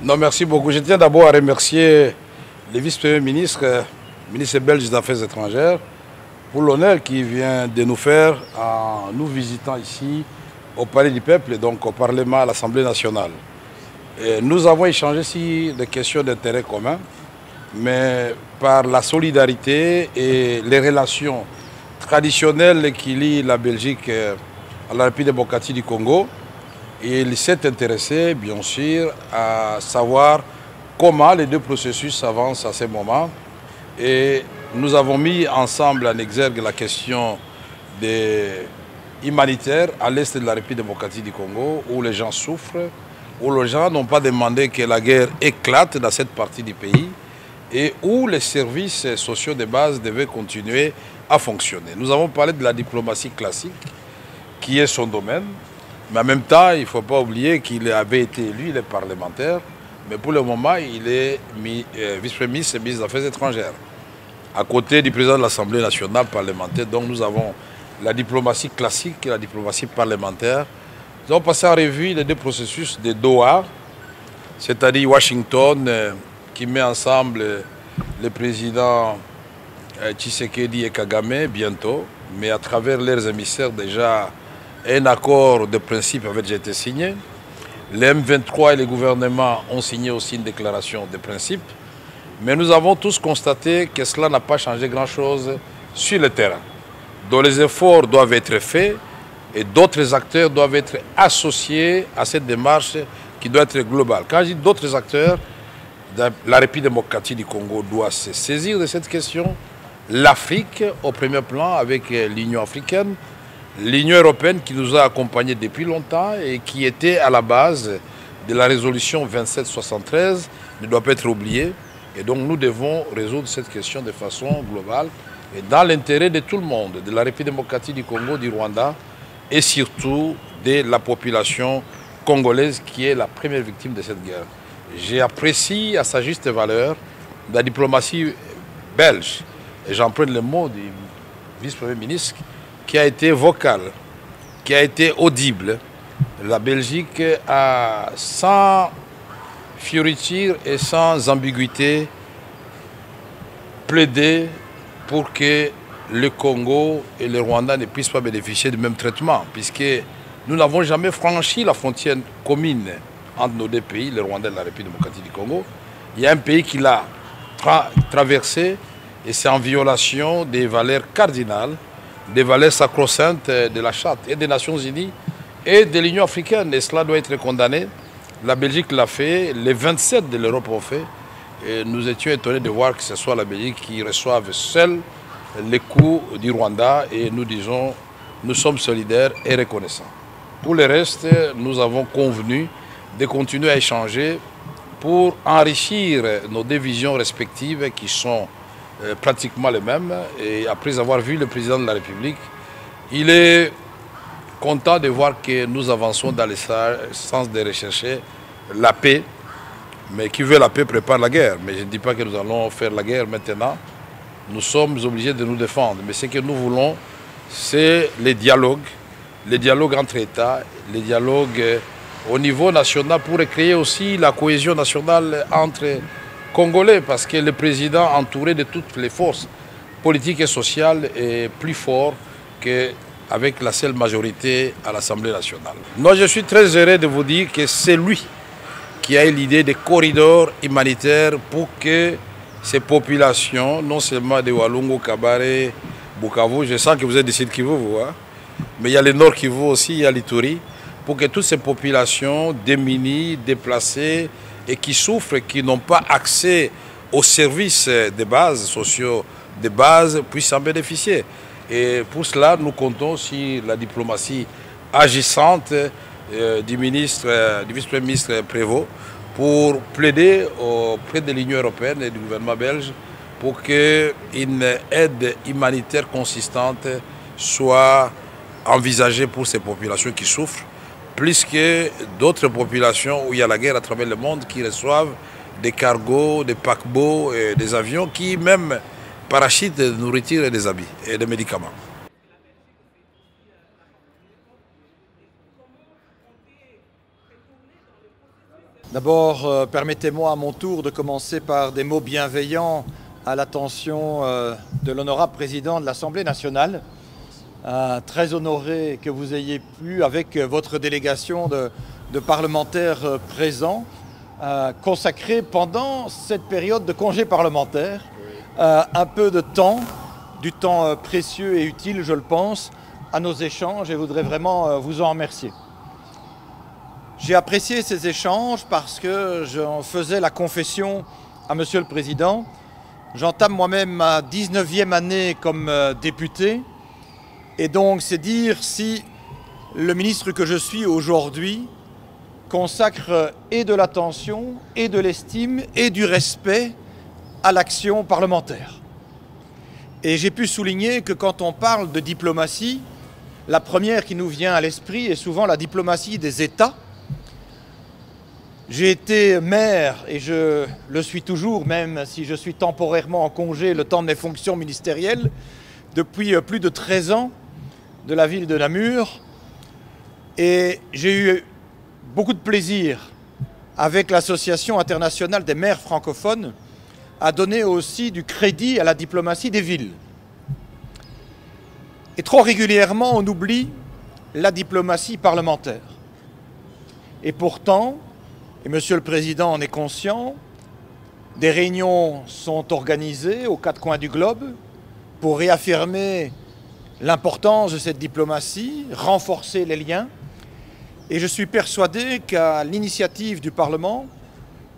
Non, merci beaucoup. Je tiens d'abord à remercier le vice-premier ministre, ministre belge des Affaires étrangères, pour l'honneur qu'il vient de nous faire en nous visitant ici au Palais du Peuple, et donc au Parlement, à l'Assemblée nationale. Et nous avons échangé ici des questions d'intérêt commun, mais par la solidarité et les relations traditionnelles qui lient la Belgique à la République démocratique du Congo, il s'est intéressé, bien sûr, à savoir comment les deux processus avancent à ce moment. Et nous avons mis ensemble en exergue la question humanitaire à l'est de la République démocratique du Congo, où les gens souffrent, où les gens n'ont pas demandé que la guerre éclate dans cette partie du pays et où les services sociaux de base devaient continuer à fonctionner. Nous avons parlé de la diplomatie classique, qui est son domaine. Mais en même temps, il ne faut pas oublier qu'il avait été élu, il est parlementaire, mais pour le moment, il est vice-premier ministre et ministre des Affaires étrangères, à côté du président de l'Assemblée nationale parlementaire. Donc nous avons la diplomatie classique et la diplomatie parlementaire. Nous avons passé en revue les deux processus de Doha, c'est-à-dire Washington, qui met ensemble les présidents Tshisekedi et Kagame bientôt, mais à travers leurs émissaires déjà. Un accord de principe avait déjà été signé. Les M23 et les gouvernements ont signé aussi une déclaration de principe. Mais nous avons tous constaté que cela n'a pas changé grand-chose sur le terrain. Donc les efforts doivent être faits et d'autres acteurs doivent être associés à cette démarche qui doit être globale. Quand je dis d'autres acteurs, la République démocratique du Congo doit se saisir de cette question. L'Afrique au premier plan avec l'Union africaine. L'Union européenne qui nous a accompagnés depuis longtemps et qui était à la base de la résolution 2773 ne doit pas être oubliée. Et donc nous devons résoudre cette question de façon globale et dans l'intérêt de tout le monde, de la République démocratique du Congo, du Rwanda et surtout de la population congolaise qui est la première victime de cette guerre. J'apprécie à sa juste valeur la diplomatie belge, et j'emprunte le mot du vice-premier ministre, qui a été vocal, qui a été audible. La Belgique a, sans fioriture et sans ambiguïté, plaidé pour que le Congo et le Rwanda ne puissent pas bénéficier du même traitement, puisque nous n'avons jamais franchi la frontière commune entre nos deux pays, le Rwanda et la République démocratique du Congo. Il y a un pays qui l'a traversé et c'est en violation des valeurs cardinales, des valeurs sacro-saintes de la Charte et des Nations Unies et de l'Union africaine. Et cela doit être condamné. La Belgique l'a fait, les 27 de l'Europe ont fait. Et nous étions étonnés de voir que ce soit la Belgique qui reçoive seule les coups du Rwanda. Et nous disons, nous sommes solidaires et reconnaissants. Pour le reste, nous avons convenu de continuer à échanger pour enrichir nos deux visions respectives qui sont pratiquement les mêmes. Et après avoir vu le président de la République, il est content de voir que nous avançons dans le sens de rechercher la paix. Mais qui veut la paix prépare la guerre. Mais je ne dis pas que nous allons faire la guerre maintenant. Nous sommes obligés de nous défendre. Mais ce que nous voulons, c'est les dialogues entre États, les dialogues au niveau national pour créer aussi la cohésion nationale entre Congolais, parce que le président, entouré de toutes les forces politiques et sociales, est plus fort qu'avec la seule majorité à l'Assemblée nationale. Moi, je suis très heureux de vous dire que c'est lui qui a eu l'idée des corridors humanitaires pour que ces populations, non seulement de Walungu, Kabare, Bukavu, je sens que vous êtes du Sud Kivu, vous, hein? Mais il y a le Nord Kivu aussi, il y a l'Ituri, pour que toutes ces populations démunies, déplacées, et qui souffrent, qui n'ont pas accès aux services de base, sociaux de base, puissent en bénéficier. Et pour cela, nous comptons sur la diplomatie agissante du vice-premier ministre Prévost pour plaider auprès de l'Union européenne et du gouvernement belge pour qu'une aide humanitaire consistante soit envisagée pour ces populations qui souffrent, plus que d'autres populations où il y a la guerre à travers le monde qui reçoivent des cargos, des paquebots, et des avions qui même parachutent de nourriture et des habits et des médicaments. D'abord, permettez-moi à mon tour de commencer par des mots bienveillants à l'attention de l'honorable président de l'Assemblée nationale. Très honoré que vous ayez pu, avec votre délégation de parlementaires présents, consacrer pendant cette période de congé parlementaire un peu de temps, du temps précieux et utile, je le pense, à nos échanges et je voudrais vraiment vous en remercier. J'ai apprécié ces échanges parce que j'en faisais la confession à Monsieur le Président. J'entame moi-même ma 19e année comme député et donc c'est dire si le ministre que je suis aujourd'hui consacre et de l'attention et de l'estime et du respect à l'action parlementaire. Et j'ai pu souligner que quand on parle de diplomatie, la première qui nous vient à l'esprit est souvent la diplomatie des États. J'ai été maire, et je le suis toujours, même si je suis temporairement en congé le temps de mes fonctions ministérielles, depuis plus de 13 ans de la ville de Namur. Et j'ai eu beaucoup de plaisir avec l'Association internationale des maires francophones à donner aussi du crédit à la diplomatie des villes. Et trop régulièrement, on oublie la diplomatie parlementaire. Et pourtant, et Monsieur le Président en est conscient, des réunions sont organisées aux quatre coins du globe pour réaffirmer l'importance de cette diplomatie, renforcer les liens. Et je suis persuadé qu'à l'initiative du Parlement,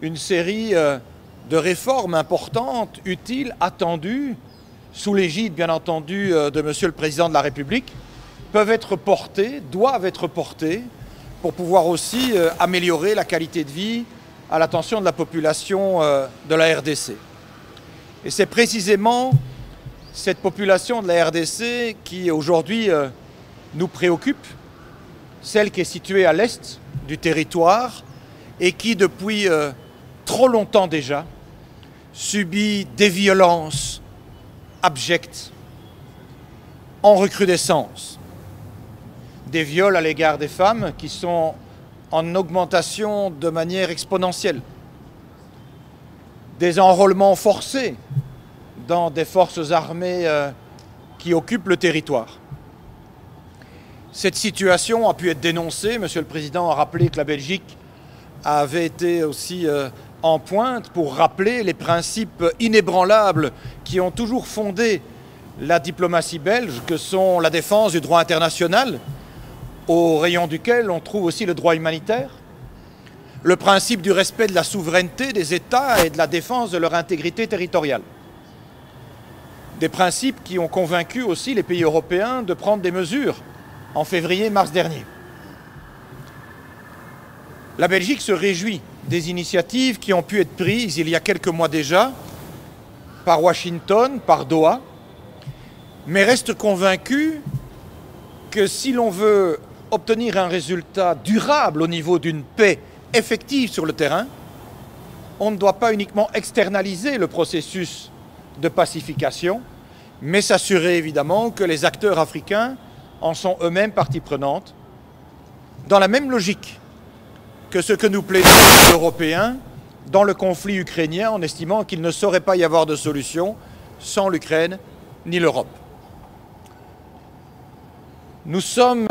une série de réformes importantes, utiles, attendues, sous l'égide bien entendu de Monsieur le Président de la République, peuvent être portées, doivent être portées, pour pouvoir aussi améliorer la qualité de vie à l'attention de la population de la RDC. Et c'est précisément cette population de la RDC qui aujourd'hui nous préoccupe, celle qui est située à l'est du territoire et qui depuis trop longtemps déjà subit des violences abjectes en recrudescence. Des viols à l'égard des femmes qui sont en augmentation de manière exponentielle. Des enrôlements forcés dans des forces armées qui occupent le territoire. Cette situation a pu être dénoncée. Monsieur le Président a rappelé que la Belgique avait été aussi en pointe pour rappeler les principes inébranlables qui ont toujours fondé la diplomatie belge, que sont la défense du droit international, au rayon duquel on trouve aussi le droit humanitaire, le principe du respect de la souveraineté des États et de la défense de leur intégrité territoriale. Des principes qui ont convaincu aussi les pays européens de prendre des mesures en février-mars dernier. La Belgique se réjouit des initiatives qui ont pu être prises il y a quelques mois déjà par Washington, par Doha, mais reste convaincue que si l'on veut obtenir un résultat durable au niveau d'une paix effective sur le terrain, on ne doit pas uniquement externaliser le processus de pacification, mais s'assurer évidemment que les acteurs africains en sont eux-mêmes partie prenante, dans la même logique que ce que nous plaidons les Européens dans le conflit ukrainien, en estimant qu'il ne saurait pas y avoir de solution sans l'Ukraine ni l'Europe. Nous sommes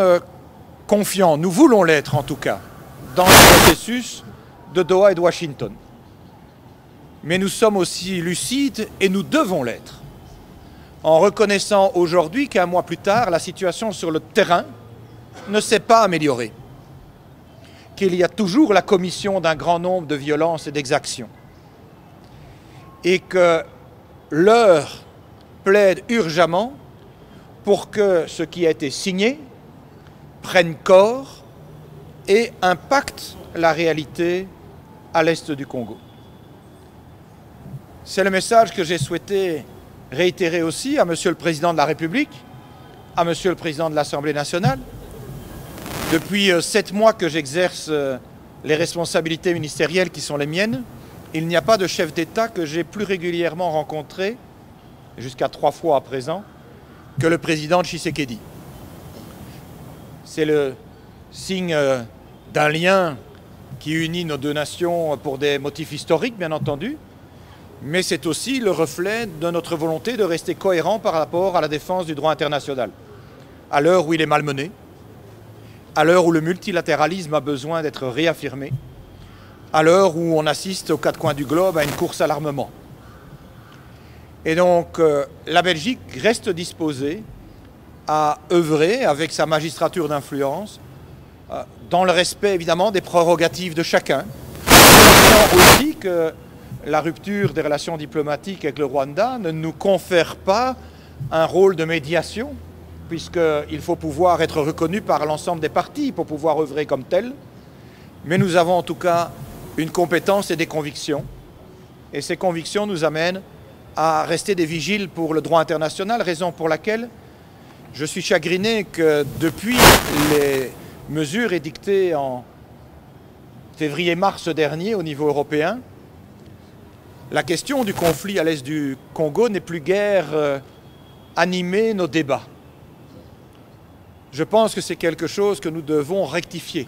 confiants, nous voulons l'être en tout cas, dans le processus de Doha et de Washington. Mais nous sommes aussi lucides et nous devons l'être, en reconnaissant aujourd'hui qu'un mois plus tard, la situation sur le terrain ne s'est pas améliorée, qu'il y a toujours la commission d'un grand nombre de violences et d'exactions, et que l'heure plaide urgemment pour que ce qui a été signé prenne corps et impacte la réalité à l'est du Congo. C'est le message que j'ai souhaité réitérer aussi à Monsieur le Président de la République, à Monsieur le Président de l'Assemblée nationale. Depuis 7 mois que j'exerce les responsabilités ministérielles qui sont les miennes, il n'y a pas de chef d'État que j'ai plus régulièrement rencontré, jusqu'à 3 fois à présent, que le président Tshisekedi. C'est le signe d'un lien qui unit nos deux nations pour des motifs historiques, bien entendu, mais c'est aussi le reflet de notre volonté de rester cohérent par rapport à la défense du droit international. À l'heure où il est malmené, à l'heure où le multilatéralisme a besoin d'être réaffirmé, à l'heure où on assiste aux quatre coins du globe à une course à l'armement. Et donc, la Belgique reste disposée à œuvrer avec sa magistrature d'influence, dans le respect évidemment des prérogatives de chacun, sachant aussi que la rupture des relations diplomatiques avec le Rwanda ne nous confère pas un rôle de médiation, puisqu'il faut pouvoir être reconnu par l'ensemble des parties pour pouvoir œuvrer comme tel. Mais nous avons en tout cas une compétence et des convictions. Et ces convictions nous amènent à rester des vigiles pour le droit international, raison pour laquelle je suis chagriné que depuis les mesures édictées en février-mars dernier au niveau européen, la question du conflit à l'est du Congo n'ait plus guère animé nos débats. Je pense que c'est quelque chose que nous devons rectifier.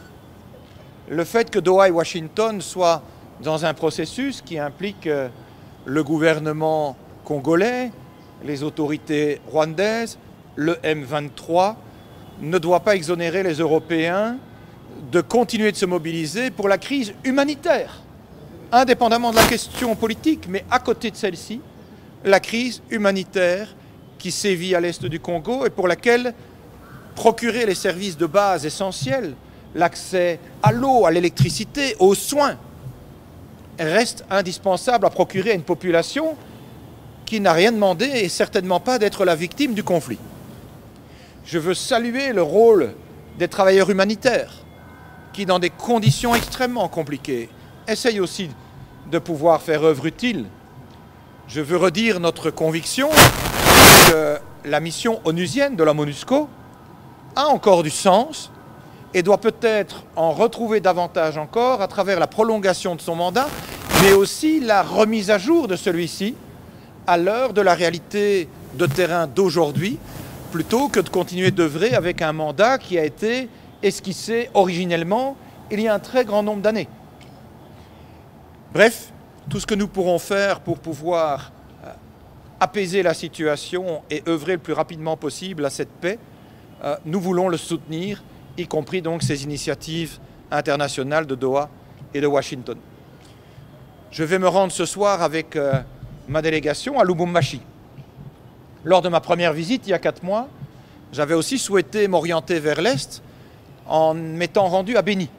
Le fait que Doha et Washington soient dans un processus qui implique le gouvernement congolais, les autorités rwandaises, le M23, ne doit pas exonérer les Européens de continuer de se mobiliser pour la crise humanitaire, indépendamment de la question politique, mais à côté de celle-ci, la crise humanitaire qui sévit à l'est du Congo et pour laquelle procurer les services de base essentiels, l'accès à l'eau, à l'électricité, aux soins, reste indispensable à procurer à une population qui n'a rien demandé et certainement pas d'être la victime du conflit. Je veux saluer le rôle des travailleurs humanitaires qui, dans des conditions extrêmement compliquées, essayent aussi de pouvoir faire œuvre utile. Je veux redire notre conviction que la mission onusienne de la MONUSCO a encore du sens et doit peut-être en retrouver davantage encore à travers la prolongation de son mandat, mais aussi la remise à jour de celui-ci à l'heure de la réalité de terrain d'aujourd'hui, plutôt que de continuer d'œuvrer avec un mandat qui a été esquissé originellement il y a un très grand nombre d'années. Bref, tout ce que nous pourrons faire pour pouvoir apaiser la situation et œuvrer le plus rapidement possible à cette paix, nous voulons le soutenir, y compris donc ces initiatives internationales de Doha et de Washington. Je vais me rendre ce soir avec ma délégation à Lubumbashi. Lors de ma première visite, il y a 4 mois, j'avais aussi souhaité m'orienter vers l'Est en m'étant rendu à Béni,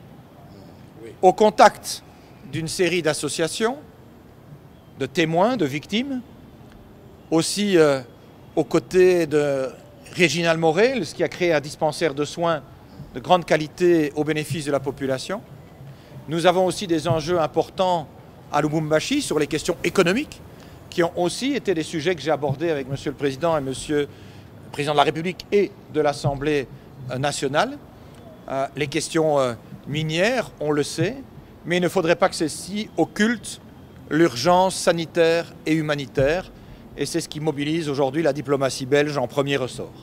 au contact d'une série d'associations, de témoins, de victimes, aussi aux côtés de Réginald Morel, qui a créé un dispensaire de soins de grande qualité au bénéfice de la population. Nous avons aussi des enjeux importants à Lubumbashi sur les questions économiques, qui ont aussi été des sujets que j'ai abordés avec M. le Président et M. le Président de la République et de l'Assemblée nationale. Les questions minières, on le sait, mais il ne faudrait pas que celles-ci occultent l'urgence sanitaire et humanitaire, et c'est ce qui mobilise aujourd'hui la diplomatie belge en premier ressort.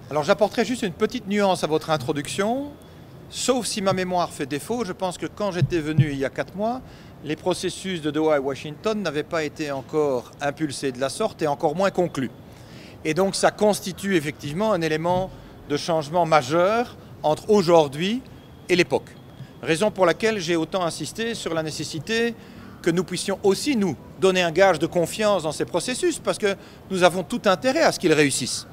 Alors j'apporterai juste une petite nuance à votre introduction, sauf si ma mémoire fait défaut. Je pense que quand j'étais venu il y a 4 mois, les processus de Doha et Washington n'avaient pas été encore impulsés de la sorte et encore moins conclus. Et donc ça constitue effectivement un élément de changement majeur entre aujourd'hui et l'époque. Raison pour laquelle j'ai autant insisté sur la nécessité que nous puissions aussi nous donner un gage de confiance dans ces processus, parce que nous avons tout intérêt à ce qu'ils réussissent.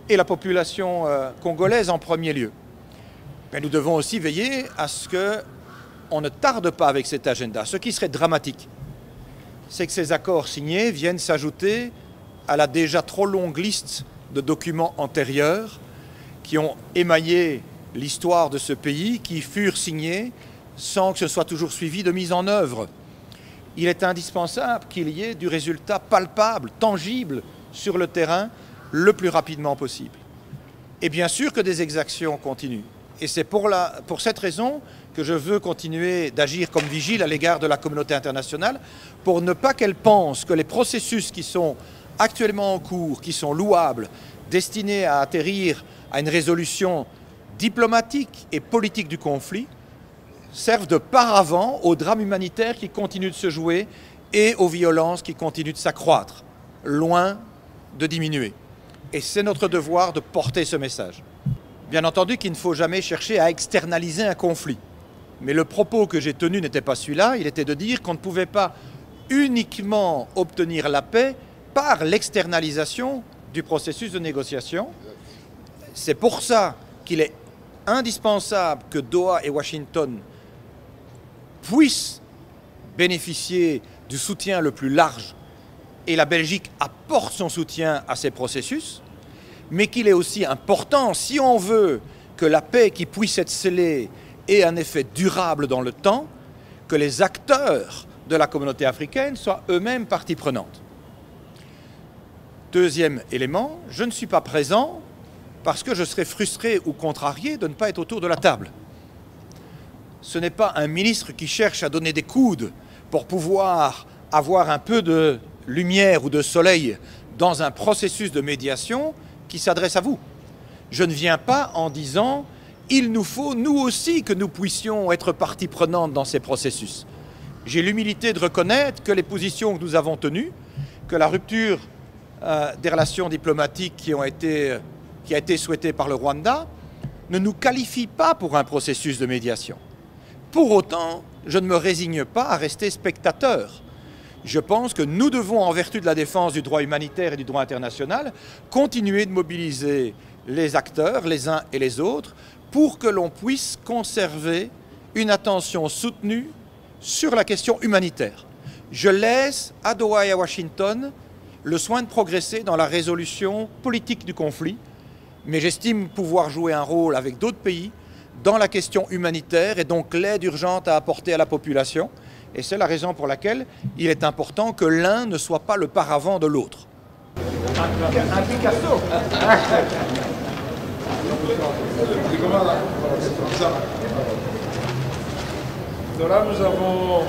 Et la population congolaise en premier lieu. Mais nous devons aussi veiller à ce qu'on ne tarde pas avec cet agenda. Ce qui serait dramatique, c'est que ces accords signés viennent s'ajouter à la déjà trop longue liste de documents antérieurs qui ont émaillé l'histoire de ce pays, qui furent signés sans que ce soit toujours suivi de mise en œuvre. Il est indispensable qu'il y ait du résultat palpable, tangible sur le terrain le plus rapidement possible. Et bien sûr que des exactions continuent. Et c'est pour cette raison que je veux continuer d'agir comme vigile à l'égard de la communauté internationale pour ne pas qu'elle pense que les processus qui sont actuellement en cours, qui sont louables, destinés à atterrir à une résolution diplomatique et politique du conflit, servent de paravent au drame humanitaire qui continue de se jouer et aux violences qui continuent de s'accroître, loin de diminuer. Et c'est notre devoir de porter ce message. Bien entendu qu'il ne faut jamais chercher à externaliser un conflit. Mais le propos que j'ai tenu n'était pas celui-là, il était de dire qu'on ne pouvait pas uniquement obtenir la paix par l'externalisation du processus de négociation. C'est pour ça qu'il est indispensable que Doha et Washington puissent bénéficier du soutien le plus large et la Belgique apporte son soutien à ces processus, mais qu'il est aussi important, si on veut que la paix qui puisse être scellée ait un effet durable dans le temps, que les acteurs de la communauté africaine soient eux-mêmes partie prenante. Deuxième élément, je ne suis pas présent parce que je serais frustré ou contrarié de ne pas être autour de la table. Ce n'est pas un ministre qui cherche à donner des coudes pour pouvoir avoir un peu de lumière ou de soleil dans un processus de médiation qui s'adresse à vous. Je ne viens pas en disant « il nous faut, nous aussi, que nous puissions être partie prenante dans ces processus ». J'ai l'humilité de reconnaître que les positions que nous avons tenues, que la rupture des relations diplomatiques qui a été souhaitée par le Rwanda, ne nous qualifie pas pour un processus de médiation. Pour autant, je ne me résigne pas à rester spectateur. Je pense que nous devons, en vertu de la défense du droit humanitaire et du droit international, continuer de mobiliser les acteurs, les uns et les autres, pour que l'on puisse conserver une attention soutenue sur la question humanitaire. Je laisse à Doha et à Washington le soin de progresser dans la résolution politique du conflit, mais j'estime pouvoir jouer un rôle avec d'autres pays dans la question humanitaire et donc l'aide urgente à apporter à la population. Et c'est la raison pour laquelle il est important que l'un ne soit pas le paravent de l'autre. Un Picasso. Donc là, nous avons